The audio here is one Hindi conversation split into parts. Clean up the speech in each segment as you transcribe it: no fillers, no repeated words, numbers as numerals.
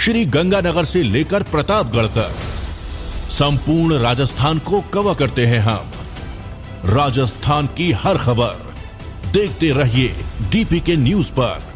श्री गंगानगर से लेकर प्रतापगढ़ तक संपूर्ण राजस्थान को कवर करते हैं हम। राजस्थान की हर खबर देखते रहिए डीपीके न्यूज पर।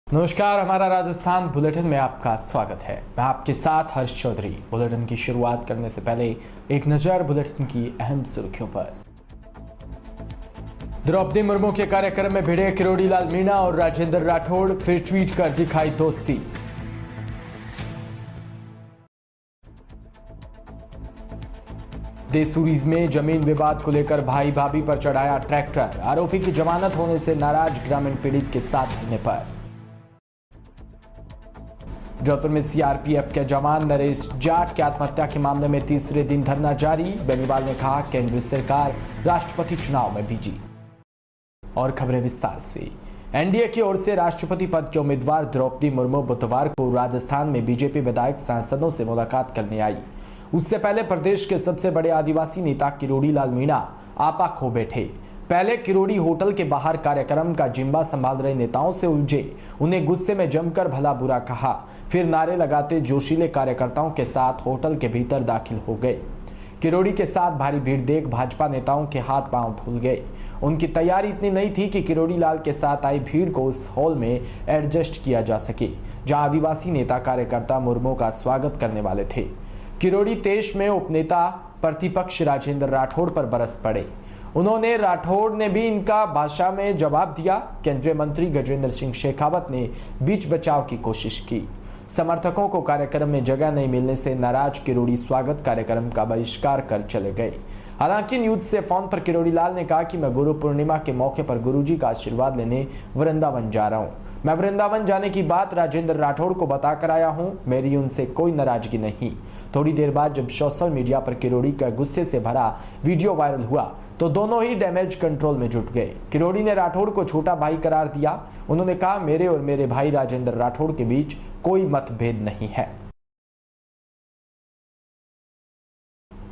नमस्कार, हमारा राजस्थान बुलेटिन में आपका स्वागत है। मैं आपके साथ हर्ष चौधरी। बुलेटिन की शुरुआत करने से पहले एक नजर बुलेटिन की अहम सुर्खियों पर। द्रौपदी मुर्मू के कार्यक्रम में भिड़े किरोड़ी लाल मीणा और राजेंद्र राठौड़, फिर ट्वीट कर दिखाई दोस्ती। देसूरी में जमीन विवाद को लेकर भाई भाभी पर चढ़ाया ट्रैक्टर, आरोपी की जमानत होने से नाराज ग्रामीण पीड़ित के साथ रहने पर। जोधपुर में सीआरपीएफ के जवान नरेश जाट की आत्महत्या के मामले में तीसरे दिन धरना जारी। बेनीवाल ने कहा केंद्र सरकार राष्ट्रपति चुनाव में बिजी। और खबरें विस्तार से। एनडीए की ओर से राष्ट्रपति पद के उम्मीदवार द्रौपदी मुर्मू बुधवार को राजस्थान में बीजेपी विधायक सांसदों से मुलाकात करने आई। उससे पहले प्रदेश के सबसे बड़े आदिवासी नेता किरोड़ी लाल मीणा आपा खो बैठे। पहले किरोड़ी होटल के बाहर कार्यक्रम का जिम्मा संभाल रहे नेताओं से उलझे, उन्हें गुस्से में जमकर भला बुरा कहा, फिर नारे लगाते जोशीले कार्यकर्ताओं के साथ होटल के भीतर दाखिल हो गए। किरोड़ी के साथ भारी भीड़ देख भाजपा नेताओं के हाथ पांव फूल गए। उनकी तैयारी इतनी नहीं थी कि किरोड़ी लाल के साथ आई भीड़ को उस हॉल में एडजस्ट किया जा सके जहां आदिवासी नेता कार्यकर्ता मुर्मू का स्वागत करने वाले थे। किरोड़ी देश में उपनेता प्रतिपक्ष राजेंद्र राठौड़ पर बरस पड़े। उन्होंने राठौड़ ने भी इनका भाषा में जवाब दिया। केंद्रीय मंत्री गजेंद्र सिंह शेखावत ने बीच बचाव की कोशिश की। समर्थकों को कार्यक्रम में जगह नहीं मिलने से नाराज किरोड़ी स्वागत कार्यक्रम का बहिष्कार कर चले गए। हालांकि न्यूज से फोन पर किरोड़ी लाल ने कहा कि मैं गुरु पूर्णिमा के मौके पर गुरुजी का आशीर्वाद लेने वृंदावन जा रहा हूं। मैं वृंदावन जाने की बात राजेंद्र राठौड़ को बताकर आया हूं, मेरी उनसे कोई नाराजगी नहीं। थोड़ी देर बाद जब सोशल मीडिया पर किरोड़ी का गुस्से से भरा वीडियो वायरल हुआ तो दोनों ही डैमेज कंट्रोल में जुट गए। किरोड़ी ने राठौड़ को छोटा भाई करार दिया। उन्होंने कहा मेरे और मेरे भाई राजेंद्र राठौड़ के बीच कोई मतभेद नहीं है।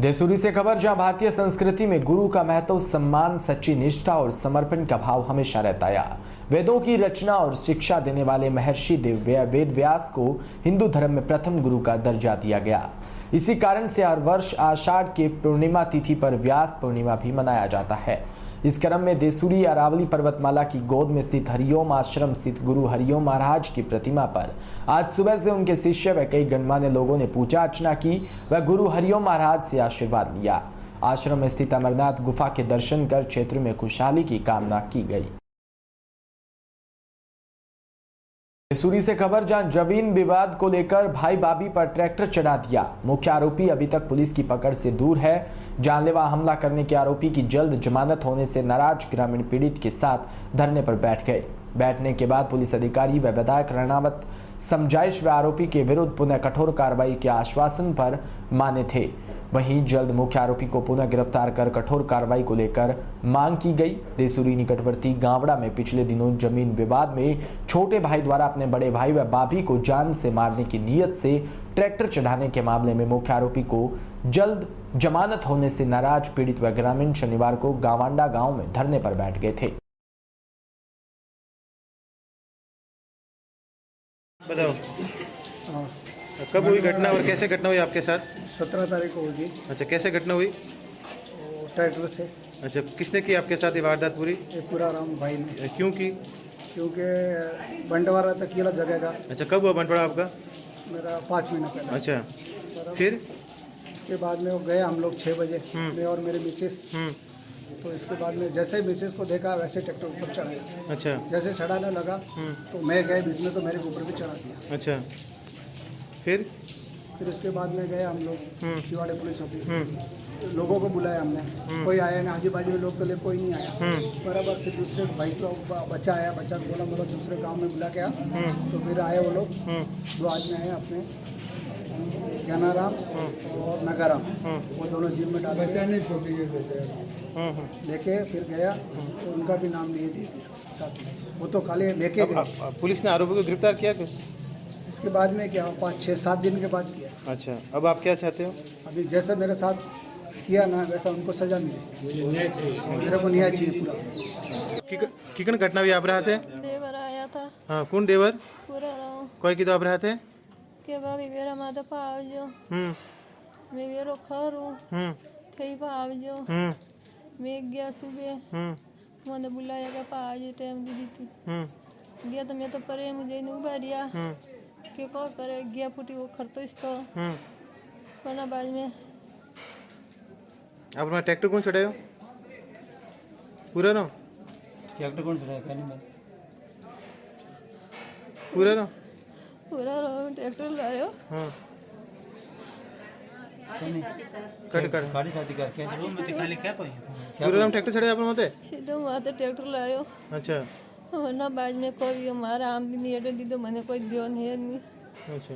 देसूरी से खबर, जहां भारतीय संस्कृति में गुरु का महत्व, सम्मान, सच्ची निष्ठा और समर्पण का भाव हमेशा रहता है। वेदों की रचना और शिक्षा देने वाले महर्षि वेद व्यास को हिंदू धर्म में प्रथम गुरु का दर्जा दिया गया। इसी कारण से हर वर्ष आषाढ़ के पूर्णिमा तिथि पर व्यास पूर्णिमा भी मनाया जाता है। इस क्रम में देसूरी अरावली पर्वतमाला की गोद में स्थित हरिओम आश्रम स्थित गुरु हरिओम महाराज की प्रतिमा पर आज सुबह से उनके शिष्य व कई गणमान्य लोगों ने पूजा अर्चना की व गुरु हरिओम महाराज से आशीर्वाद लिया। आश्रम में स्थित अमरनाथ गुफा के दर्शन कर क्षेत्र में खुशहाली की कामना की गई। देसूरी से खबर, जहां जमीन विवाद को लेकर भाई भाभी पर ट्रैक्टर चढ़ा दिया। मुख्य आरोपी अभी तक पुलिस की पकड़ से दूर है। जानलेवा हमला करने के आरोपी की जल्द जमानत होने से नाराज ग्रामीण पीड़ित के साथ धरने पर बैठ गए। बैठने के बाद पुलिस अधिकारी व विधायक राणावत समझाइश व आरोपी के विरुद्ध पुनः कठोर कार्रवाई के आश्वासन पर माने थे। वहीं जल्द मुख्य आरोपी को पुनः गिरफ्तार कर कठोर कार्रवाई को लेकर मांग की गई। देसूरी निकटवर्ती गावड़ा में पिछले दिनों जमीन विवाद में छोटे भाई द्वारा अपने बड़े भाई व भाभी को जान से मारने की नीयत से ट्रैक्टर चढ़ाने के मामले में मुख्य आरोपी को जल्द जमानत होने से नाराज पीड़ित व ग्रामीण शनिवार को गावांडा गांव में धरने पर बैठ गए थे। बताओ कब हुई घटना और कैसे घटना हुई आपके साथ? 17 तारीख को होगी। अच्छा, कैसे घटना हुई? ट्रैक्टर से। अच्छा, किसने की आपके साथ ये वारदात पूरी? पूरा राम भाई ने। क्यों की? क्योंकि बंटवारा तक ये जगह का। अच्छा, कब हुआ बंटवारा आपका? मेरा 5 महीना पहले। अच्छा, फिर इसके बाद में वो गए हम लोग 6 बजे, मैं और मेरे मिसेस। तो इसके बाद में जैसे ही मिसेस को देखा वैसे ट्रैक्टर ऊपर चढ़ाया। अच्छा, जैसे चढ़ाने लगा तो मैं गए बीच में, तो मेरे ऊपर भी चढ़ा दिया। अच्छा, फिर इसके बाद में गए हम लोग शिवाड़े पुलिस ऑफिस। लोगों को बुलाया हमने, कोई आया नहीं। आजू बाजू में लोग तो ले कोई नहीं आया बराबर। फिर दूसरे भाई को बच्चा आया, बच्चा को बोला बोला दूसरे गांव में बुला के आ। तो फिर आए वो लोग, 2 आदमी आए अपने ज्ञानाराम और नगाराम, वो दोनों जिम में डाले लेके फिर गया। तो उनका भी नाम लिए दिए साथ में, वो तो खाली लेके गए। पुलिस ने आरोपी को गिरफ्तार किया? इसके बाद में क्या 5-6-7 दिन के बाद किया। अच्छा, अब आप क्या चाहते हो? अभी जैसा मेरे साथ किया ना वैसा उनको सजा मिले, मेरे को न्याय चाहिए पूरा। किकन घटना भी आप रहे थे? देवर आया था हाँ, कौन देवर? पूरा रहो कोई की तो आप रहे थे? के भाभी मेरा माता पावजो मैं वेरो खरू कई पावजो मैं गया सुबह मैंने बुलाया का पावजे टाइम दी थी गया तो मैं तो परे मुझे नहीं उबारिया के को करे गया फुटी वो खरतो इसको वरना बाद में आप अपना ट्रैक्टर कौन चढ़ाए हो? पूरा ना ट्रैक्टर कौन चढ़ाया? पहली बात पूरा ना पूरा रहो ट्रैक्टर लायो हाँ कट खाली शादी कर क्या रूम में तो खाली क्या कोई पूरा नाम ट्रैक्टर चढ़ाया अपन मते? सीधो माते ट्रैक्टर लायो अच्छा वरना बाद में कोई हमारा आमदनी अटे दी तो मैंने कोई दियो नहीं। अच्छा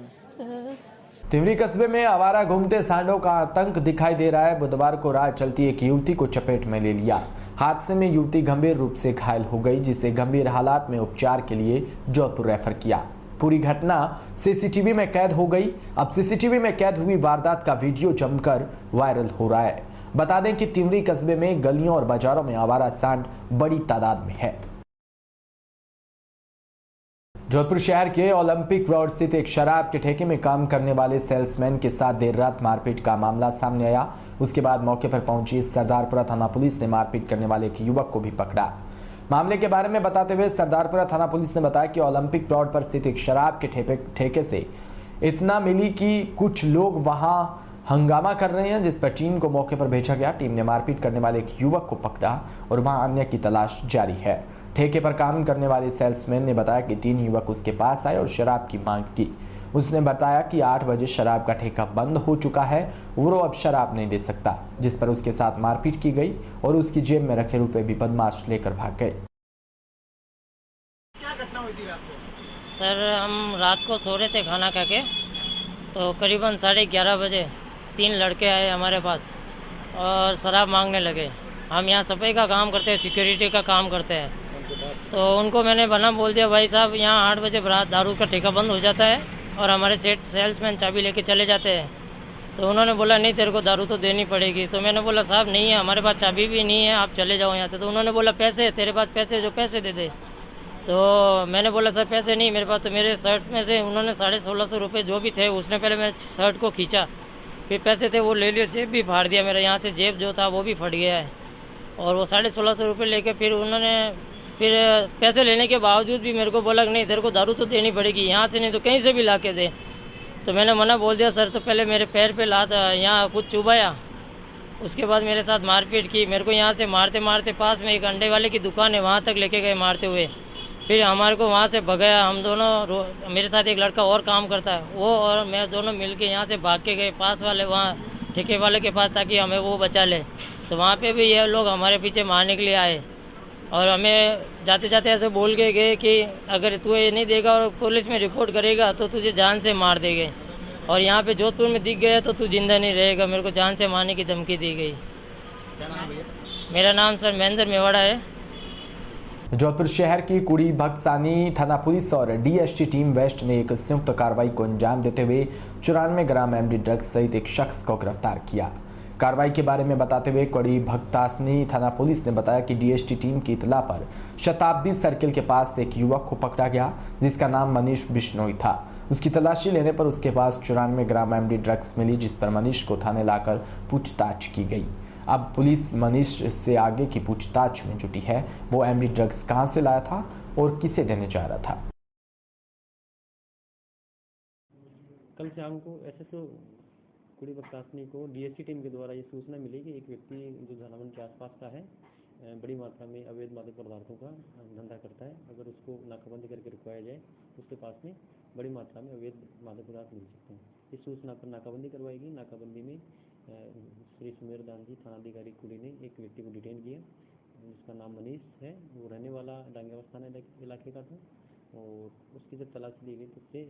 तिवरी कस्बे में आवारा घूमते सांडों का आतंक दिखाई दे रहा है। बुधवार को रात चलती एक युवती को चपेट में ले लिया। हादसे में युवती गंभीर रूप से घायल हो गई, जिसे गंभीर हालात में उपचार के लिए जोधपुर रेफर किया। पूरी घटना सीसीटीवी में कैद हो गई। अब सीसीटीवी में कैद हुई वारदात का वीडियो जमकर वायरल हो रहा है। बता दें कि तिवरी कस्बे में गलियों और बाजारों में आवारा सांड बड़ी तादाद में है। जोधपुर शहर के ओलंपिक रोड स्थित एक शराब के ठेके में काम करने वाले सेल्समैन के साथ देर रात मारपीट का मामला सामने आया। उसके बाद मौके पर पहुंची सरदारपुरा थाना पुलिस ने मारपीट करने वाले एक युवक को भी पकड़ा। मामले के बारे में बताते हुए सरदारपुरा थाना पुलिस ने बताया कि ओलंपिक रोड पर स्थित एक शराब के ठेके से इतना मिली कि कुछ लोग वहां हंगामा कर रहे हैं, जिस पर टीम को मौके पर भेजा गया। टीम ने मारपीट करने वाले एक युवक को पकड़ा और वहां अन्य की तलाश जारी है। ठेके पर काम करने वाले सेल्समैन ने बताया कि 3 युवक उसके पास आए और शराब की मांग की। उसने बताया कि 8 बजे शराब का ठेका बंद हो चुका है, वो अब शराब नहीं दे सकता, जिस पर उसके साथ मारपीट की गई और उसकी जेब में रखे रुपए भी बदमाश लेकर भाग गए। क्या घटना हुई थी रात को? सर हम रात को सो रहे थे खाना खा के, तो करीबन 11:30 बजे 3 लड़के आए हमारे पास और शराब मांगने लगे। हम यहाँ सफाई का काम करते हैं, सिक्योरिटी का काम करते हैं, तो उनको मैंने बना बोल दिया भाई साहब यहाँ 8 बजे दारू का ठेका बंद हो जाता है और हमारे सेल्समैन चाबी लेके चले जाते हैं। तो उन्होंने बोला नहीं तेरे को दारू तो देनी पड़ेगी। तो मैंने बोला साहब नहीं है, हमारे पास चाबी भी नहीं है, आप चले जाओ यहाँ से। तो उन्होंने बोला पैसे तेरे पास पैसे जो पैसे दे दे। तो मैंने बोला सर पैसे नहीं मेरे पास। तो मेरे शर्ट में से उन्होंने 1650 रुपये जो भी थे उसने पहले मेरे शर्ट को खींचा, फिर पैसे थे वो ले लिए, जेब भी फाड़ दिया मेरा, यहाँ से जेब जो था वो भी फट गया है। और वो 1650 रुपये लेके फिर उन्होंने पैसे लेने के बावजूद भी मेरे को बोला कि नहीं तेरे को दारू तो देनी पड़ेगी, यहाँ से नहीं तो कहीं से भी ला के दे। तो मैंने मना बोल दिया सर। तो पहले मेरे पैर पे लात यहाँ कुछ चुभाया, उसके बाद मेरे साथ मारपीट की। मेरे को यहाँ से मारते मारते पास में एक अंडे वाले की दुकान है वहाँ तक लेके गए मारते हुए। फिर हमारे को वहाँ से भगाया। हम दोनों मेरे साथ एक लड़का और काम करता है, वो और मैं दोनों मिल के यहाँ से भाग के गए पास वाले वहाँ ठेके वाले के पास, ताकि हमें वो बचा ले। तो वहाँ पे भी ये लोग हमारे पीछे मारने के लिए आए और हमें जाते जाते ऐसे बोल के गए कि अगर तू ये नहीं देगा और पुलिस में रिपोर्ट करेगा तो तुझे जान से मार देंगे, और यहाँ पे जोधपुर में दिख गया तो तू जिंदा नहीं रहेगा। मेरे को जान से मारने की धमकी दी गई। क्या नाम है? मेरा नाम सर महेंद्र मेवाड़ा है। जोधपुर शहर की कुड़ी भक्तसानी थाना पुलिस और डीएसटी टीम वेस्ट ने एक संयुक्त कार्रवाई को अंजाम देते हुए 94 ग्राम एमडी ड्रग्स सहित एक शख्स को गिरफ्तार किया। कार्रवाई के बारे में बताते हुए कुड़ी भक्तासनी थाना पुलिस ने बताया कि डीएसटी टीम की इतला पर शताब्दी सर्किल के पास से एक युवक को पकड़ा गया, जिसका नाम मनीष बिश्नोई था। उसकी तलाशी लेने पर उसके पास 94 ग्राम एमडी ड्रग्स मिली, जिस पर मनीष को थाने लाकर पूछताछ की गई। अब पुलिस मनीष से आगे की पूछताछ में जुटी है। वो एमडी ड्रग्स कहां से लाया था और किसे देने जा रहा था। कल शाम को एसएसओ कुड़ी बक्तासनी को डीएसटी टीम के द्वारा ये सूचना मिली कि एक व्यक्ति जो झालावन के आसपास का है बड़ी मात्रा में अवैध मादक पदार्थों का धंधा करता है। अगर उसको नाकाबंदी करके रुकवाया जाए तो उसके पास में बड़ी मात्रा में अवैध मादक पदार्थ मिल सकते हैं। इस सूचना पर नाकाबंदी करवाई गई। नाकाबंदी में श्री सुमेर दान जी थानाधिकारी कुड़ी ने एक व्यक्ति को डिटेन किया, जिसका नाम मनीष है। वो रहने वाला डांगेवास थाना इलाके का था, और उसकी जब तलाशी ली गई तो उससे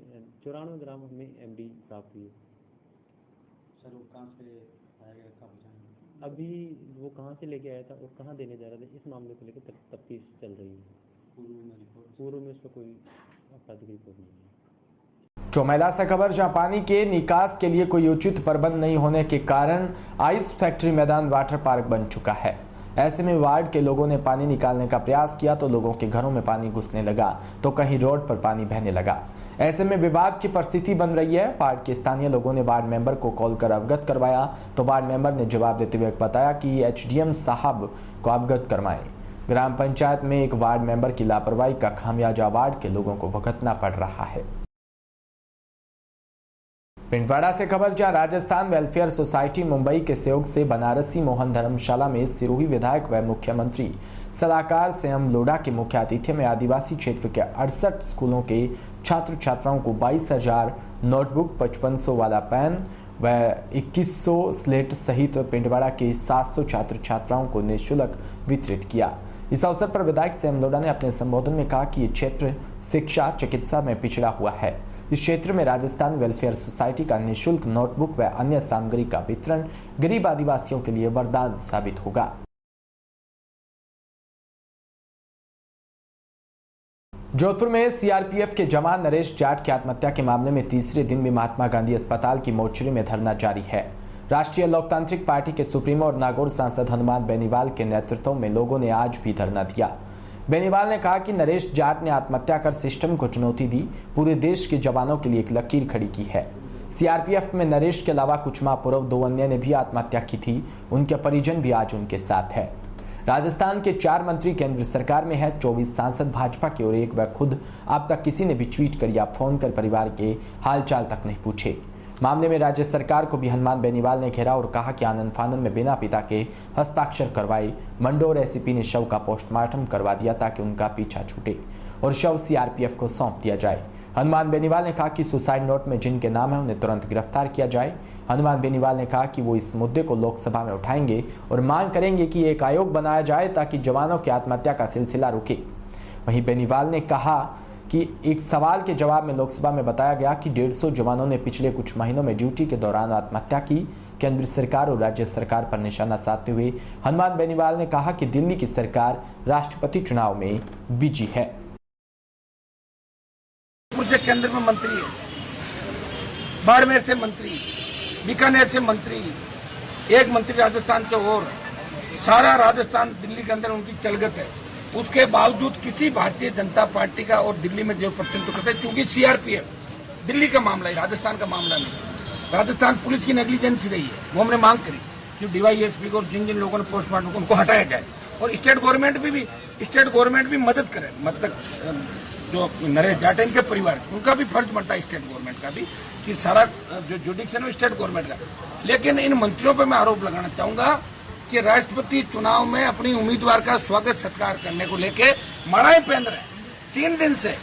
94 ग्राम हमें एमडी प्राप्त हुई। सर वो कहाँ से आया गया, कहाँ पहुँचाएंगे? अभी वो कहाँ से लेके आया था और कहाँ देने जा रहा था, इस मामले को लेकर तफ्तीश चल रही है। पूर्व में रिपोर्ट पूर्व में उसका कोई आपराधिक रिपोर्ट नहीं है। चौमेला से खबर, जहां पानी के निकास के लिए कोई उचित प्रबंध नहीं होने के कारण आइस फैक्ट्री मैदान वाटर पार्क बन चुका है। ऐसे में वार्ड के लोगों ने पानी निकालने का प्रयास किया तो लोगों के घरों में पानी घुसने लगा तो कहीं रोड पर पानी बहने लगा। ऐसे में विवाद की परिस्थिति बन रही है। वार्ड के स्थानीय लोगों ने वार्ड मेंबर को कॉल कर अवगत करवाया तो वार्ड मेंबर ने जवाब देते हुए बताया कि एचडीएम साहब को अवगत करवाएं। ग्राम पंचायत में एक वार्ड मेंबर की लापरवाही का खामियाजा वार्ड के लोगों को भुगतना पड़ रहा है। पिंडवाड़ा से खबर, जहां राजस्थान वेलफेयर सोसाइटी मुंबई के सहयोग से बनारसी मोहन धर्मशाला में सिरोही विधायक व मुख्यमंत्री सलाहकार श्याम लोढ़ा के मुख्य आतिथ्य में आदिवासी क्षेत्र के 68 स्कूलों के छात्र छात्राओं को 22,000 नोटबुक, 5500 वाला पेन व 2100 स्लेट सहित पिंडवाड़ा के 700 छात्र छात्राओं को निःशुल्क वितरित किया। इस अवसर पर विधायक श्याम लोढ़ा ने अपने संबोधन में कहा कि ये क्षेत्र शिक्षा चिकित्सा में पिछड़ा हुआ है। इस क्षेत्र में राजस्थान वेलफेयर सोसाइटी का निःशुल्क नोटबुक व अन्य सामग्री का वितरण गरीब आदिवासियों के लिए वरदान साबित होगा। जोधपुर में सीआरपीएफ के जवान नरेश जाट की आत्महत्या के मामले में तीसरे दिन भी महात्मा गांधी अस्पताल की मोर्चरी में धरना जारी है। राष्ट्रीय लोकतांत्रिक पार्टी के सुप्रीमो और नागौर सांसद हनुमान बेनीवाल के नेतृत्व में लोगों ने आज भी धरना दिया। बेनीवाल ने कहा कि नरेश जाट ने आत्महत्या कर सिस्टम को चुनौती दी, पूरे देश के जवानों के लिए एक लकीर खड़ी की है। सीआरपीएफ में नरेश के अलावा कुछ माह पूर्व 2 अन्य ने भी आत्महत्या की थी। उनके परिजन भी आज उनके साथ है। राजस्थान के 4 मंत्री केंद्र सरकार में है, 24 सांसद भाजपा की और एक व खुद अब तक किसी ने भी ट्वीट कर या फोन कर परिवार के हालचाल तक नहीं पूछे। मामले में राज्य सरकार को भी हनुमान बेनीवाल ने घेरा और कहा कि आनंद फानंद में बिना पिता के हस्ताक्षर करवाए मंडोर एसीपी ने शव का पोस्टमार्टम करवा दिया ताकि उनका पीछा छूटे और शव सीआरपीएफ को सौंप दिया जाए। हनुमान बेनीवाल ने कहा कि सुसाइड नोट में जिनके नाम है उन्हें तुरंत गिरफ्तार किया जाए। हनुमान बेनीवाल ने कहा कि वो इस मुद्दे को लोकसभा में उठाएंगे और मांग करेंगे कि एक आयोग बनाया जाए ताकि जवानों की आत्महत्या का सिलसिला रुके। वहीं बेनीवाल ने कहा कि एक सवाल के जवाब में लोकसभा में बताया गया कि 150 जवानों ने पिछले कुछ महीनों में ड्यूटी के दौरान आत्महत्या की। केंद्र सरकार और राज्य सरकार पर निशाना साधते हुए हनुमान बेनीवाल ने कहा कि दिल्ली की सरकार राष्ट्रपति चुनाव में बिजी है। केंद्र में मंत्री है, बाड़मेर से मंत्री, बीकानेर से मंत्री, एक मंत्री राजस्थान से और सारा राजस्थान दिल्ली के अंदर उनकी चलगत है। उसके बावजूद किसी भारतीय जनता पार्टी का और दिल्ली में जो प्रतिनिधित्व करते हैं, चूंकि सीआरपीएफ दिल्ली का मामला है, राजस्थान का मामला नहीं। राजस्थान पुलिस की नेग्लिजेंस रही है, वो हमने मांग करी कि डीवाईएसपी को, जिन जिन लोगों ने पोस्टमार्टम को, उनको हटाया जाए और स्टेट गवर्नमेंट भी मदद करे। मतलब जो नरेश जाट इनके परिवार, उनका भी फर्ज बनता है स्टेट गवर्नमेंट का भी कि सारा जो जुडिक्शन है स्टेट गवर्नमेंट का। लेकिन इन मंत्रियों पर मैं आरोप लगाना चाहूंगा कि राष्ट्रपति चुनाव में अपनी उम्मीदवार का स्वागत सत्कार करने को लेके मड़ाई पहन रहे हैं। 3 दिन से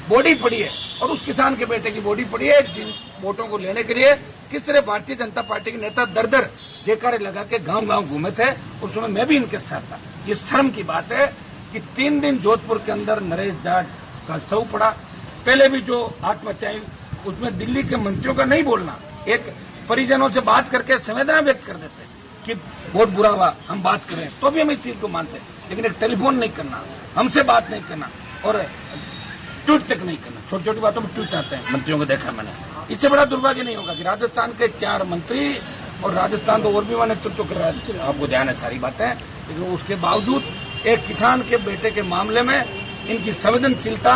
बॉडी पड़ी है और उस किसान के बेटे की बॉडी पड़ी है, जिन वोटों को लेने के लिए किस तरह भारतीय जनता पार्टी के नेता दर दर जयकारे लगा के गांव-गांव घूमे थे। उस समय मैं भी इनके साथ था। ये शर्म की बात है कि 3 दिन जोधपुर के अंदर नरेश जाट का शव पड़ा। पहले भी जो आत्महत्याएं, उसमें दिल्ली के मंत्रियों का नहीं बोलना, एक परिजनों से बात करके संवेदना व्यक्त कर देते कि बहुत बुरा हुआ, हम बात करें, तो भी हम इस चीज को मानते हैं। लेकिन एक टेलीफोन नहीं करना, हमसे बात नहीं करना और ट्वीट तक नहीं करना, छोटी छोटी बातों में ट्वीट आते हैं मंत्रियों को देखा मैंने। इससे बड़ा दुर्भाग्य नहीं होगा कि राजस्थान के 4 मंत्री और राजस्थान तो और भी वहां नेतृत्व कर रहा है, आपको ध्यान है सारी बातें, लेकिन उसके बावजूद एक किसान के बेटे के मामले में इनकी संवेदनशीलता,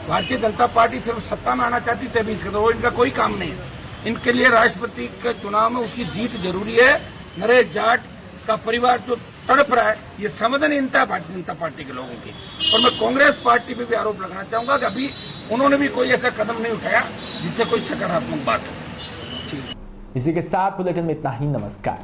भारतीय जनता पार्टी सिर्फ सत्ता में आना चाहती थी, अभी वो इनका कोई काम नहीं है। इनके लिए राष्ट्रपति के चुनाव में उसकी जीत जरूरी है। नरेश जाट का परिवार जो तड़प रहा है, ये संवेदनहीनता भारतीय जनता पार्टी के लोगों की। और मैं कांग्रेस पार्टी पे भी आरोप लगाना चाहूंगा कि अभी उन्होंने भी कोई ऐसा कदम नहीं उठाया जिससे कोई सकारात्मक बात हो। इसी के साथ बुलेटिन में इतना ही। नमस्कार।